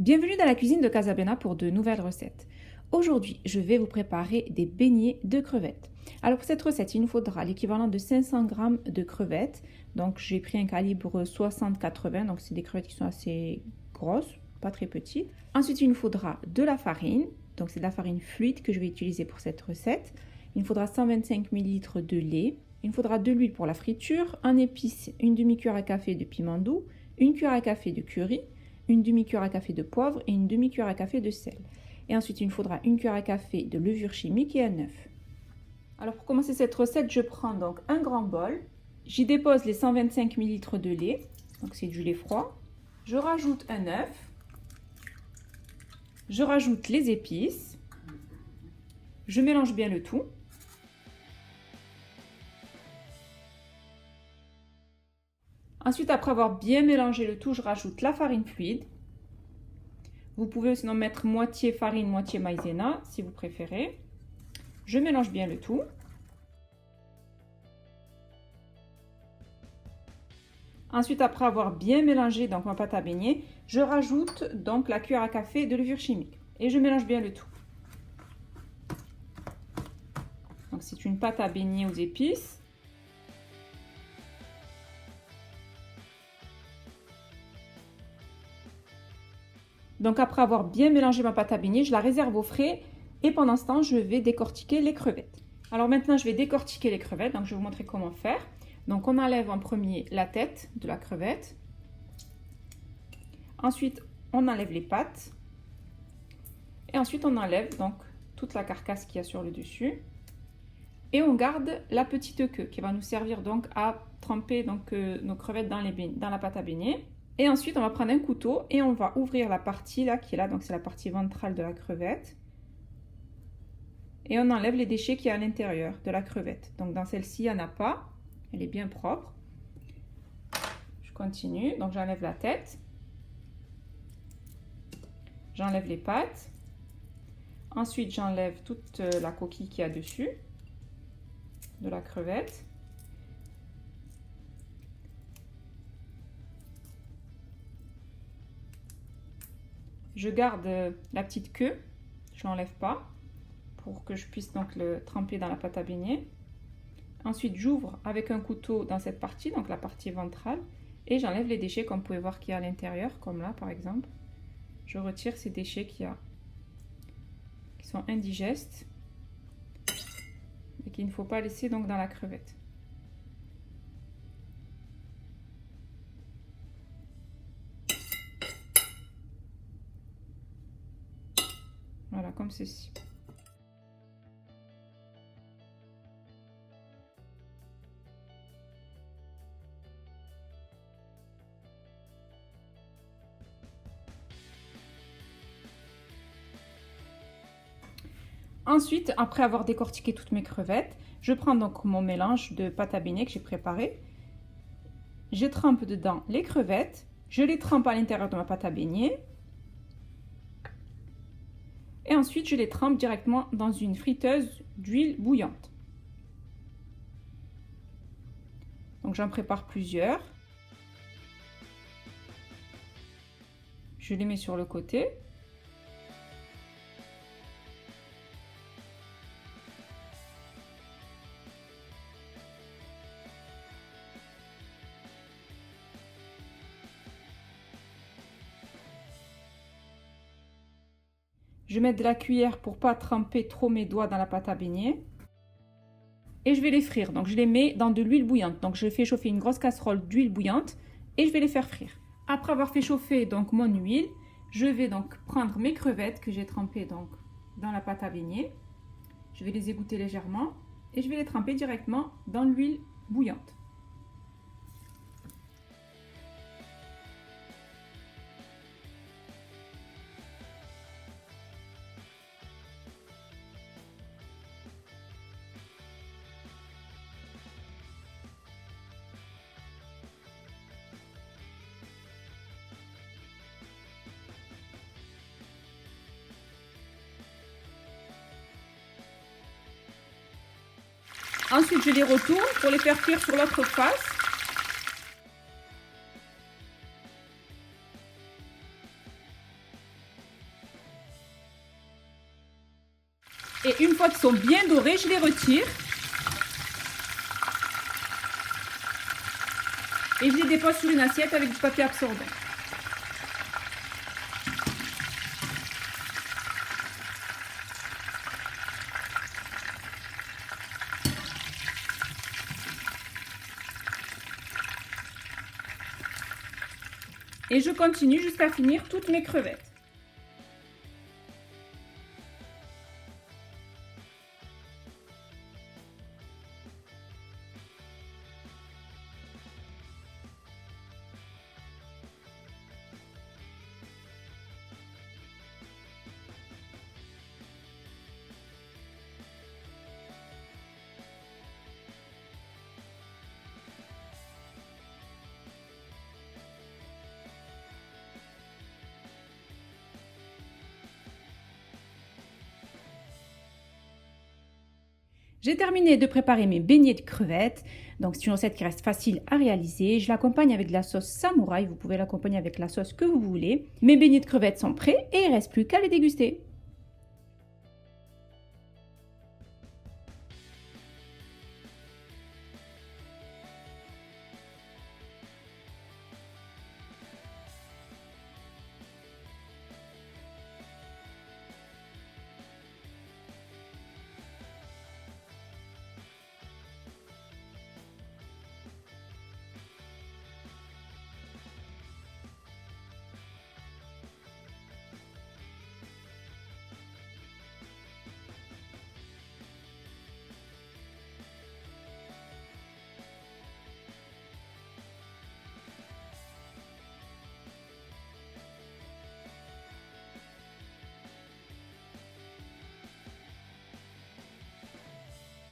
Bienvenue dans la cuisine de Casabena pour de nouvelles recettes. Aujourd'hui, je vais vous préparer des beignets de crevettes. Alors pour cette recette, il nous faudra l'équivalent de 500 g de crevettes. Donc j'ai pris un calibre 60-80, donc c'est des crevettes qui sont assez grosses, pas très petites. Ensuite, il nous faudra de la farine, donc c'est de la farine fluide que je vais utiliser pour cette recette. Il nous faudra 125 ml de lait. Il nous faudra de l'huile pour la friture, en épices, une demi-cuillère à café de piment doux, une cuillère à café de curry, une demi-cuillère à café de poivre et une demi-cuillère à café de sel. Et ensuite, il nous faudra une cuillère à café de levure chimique et un œuf. Alors pour commencer cette recette, je prends donc un grand bol. J'y dépose les 125 ml de lait, donc c'est du lait froid. Je rajoute un œuf. Je rajoute les épices. Je mélange bien le tout. Ensuite, après avoir bien mélangé le tout, je rajoute la farine fluide. Vous pouvez sinon mettre moitié farine, moitié maïzena, si vous préférez. Je mélange bien le tout. Ensuite, après avoir bien mélangé donc ma pâte à beignets, je rajoute donc la cuillère à café de levure chimique. Et je mélange bien le tout. Donc c'est une pâte à beignets aux épices. Donc après avoir bien mélangé ma pâte à beignets, je la réserve au frais et pendant ce temps, je vais décortiquer les crevettes. Alors maintenant, je vais décortiquer les crevettes, donc je vais vous montrer comment faire. Donc on enlève en premier la tête de la crevette. Ensuite, on enlève les pattes. Et ensuite, on enlève donc toute la carcasse qu'il y a sur le dessus. Et on garde la petite queue qui va nous servir donc à tremper donc, nos crevettes dans la pâte à beignets. Et ensuite, on va prendre un couteau et on va ouvrir la partie là qui est là, donc c'est la partie ventrale de la crevette. Et on enlève les déchets qui y a à l'intérieur de la crevette. Donc dans celle-ci, il n'y en a pas, elle est bien propre. Je continue, donc j'enlève la tête. J'enlève les pattes. Ensuite, j'enlève toute la coquille qu'il y a dessus de la crevette. Je garde la petite queue, je ne l'enlève pas pour que je puisse donc le tremper dans la pâte à beignets. Ensuite, j'ouvre avec un couteau dans cette partie, donc la partie ventrale, et j'enlève les déchets comme vous pouvez voir qu'il y a à l'intérieur, comme là par exemple. Je retire ces déchets qui sont indigestes et qu'il ne faut pas laisser donc dans la crevette. Voilà, comme ceci. Ensuite, après avoir décortiqué toutes mes crevettes, je prends donc mon mélange de pâte à beignets que j'ai préparé. Je trempe dedans les crevettes, je les trempe à l'intérieur de ma pâte à beignets. Et ensuite, je les trempe directement dans une friteuse d'huile bouillante. Donc, j'en prépare plusieurs. Je les mets sur le côté. Je mets de la cuillère pour ne pas tremper trop mes doigts dans la pâte à beignets. Et je vais les frire. Donc je les mets dans de l'huile bouillante. Donc je fais chauffer une grosse casserole d'huile bouillante et je vais les faire frire. Après avoir fait chauffer donc mon huile, je vais donc prendre mes crevettes que j'ai trempées donc dans la pâte à beignets. Je vais les égoutter légèrement et je vais les tremper directement dans l'huile bouillante. Ensuite, je les retourne pour les faire cuire sur l'autre face. fois qu'ils sont bien dorés, je les retire. Et je les dépose sur une assiette avec du papier absorbant. Et je continue jusqu'à finir toutes mes crevettes. J'ai terminé de préparer mes beignets de crevettes. Donc c'est une recette qui reste facile à réaliser. Je l'accompagne avec de la sauce samouraï. Vous pouvez l'accompagner avec la sauce que vous voulez. Mes beignets de crevettes sont prêts et il ne reste plus qu'à les déguster.